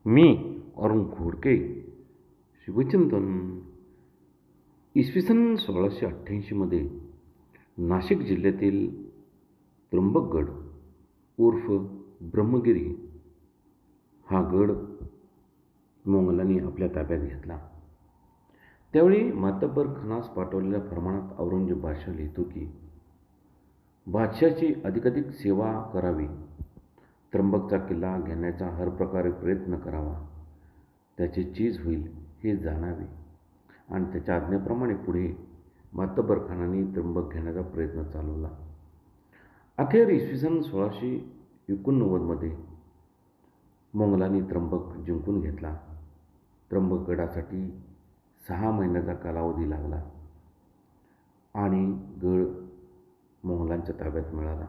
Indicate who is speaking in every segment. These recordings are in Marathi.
Speaker 1: मी अरुण घोडके शुभचिंतन. इसवी सन 1688मध्ये नाशिक जिल्ह्यातील त्र्यंबकगड उर्फ ब्रह्मगिरी हा गड मोगलांनी आपल्या ताब्यात घेतला. त्यावेळी मातब्बर खानास पाठवलेल्या फरमानात औरंगजेब बादशाह लिहितो की बादशाहची अधिकाधिक सेवा करावी, त्र्यंबकचा किल्ला घेण्याचा हर प्रकारे प्रयत्न करावा, त्याची चीज होईल हे जाणावे. आणि त्याच्या आज्ञेप्रमाणे पुढे मातब्बर खानाने त्र्यंबक घेण्याचा प्रयत्न चालवला. अखेर इसवी सन 1689मध्ये मोगलांनी त्र्यंबक जिंकून घेतला. त्र्यंबकगडासाठी 6 महिन्याचा कालावधी लागला आणि गड मोगलांच्या ताब्यात मिळाला.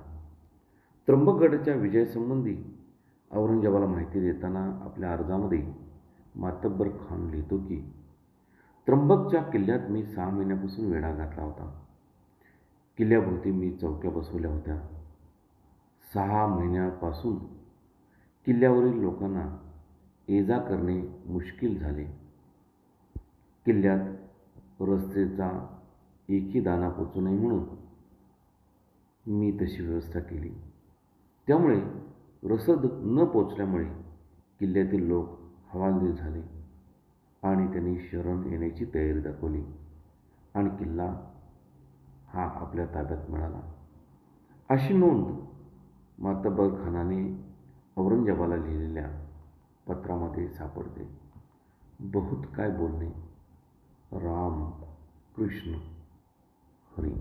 Speaker 1: त्र्यंबकगडाच्या विजयासंबंधी औरंगजेबाला माहिती देताना आपल्या अर्जामध्ये मातब्बर खान लिहितो की त्र्यंबकच्या किल्ल्यात मी 6 महिन्यापासून वेढा घातला होता. किल्ल्याभोवती मी चौक्या बसवल्या होत्या. 6 महिन्यापासून किल्ल्यावरील लोकांना ये जा करणे मुश्किल झाले. किल्ल्यात रस्त्याचा एकही दाणा पोचू नये म्हणून मी तशी व्यवस्था केली. त्यामुळे रसद न पोचल्यामुळे किल्ल्यातील लोक हवालदिल झाले आणि त्यांनी शरण येण्याची तयारी दाखवली आणि किल्ला हा आपल्या ताब्यात मिळाला. अशी नोंद मातब्बर खानाने औरंगजेबाला लिहिलेल्या पत्रामध्ये सापडते. बहुत काय बोलणे. राम कृष्ण हरी.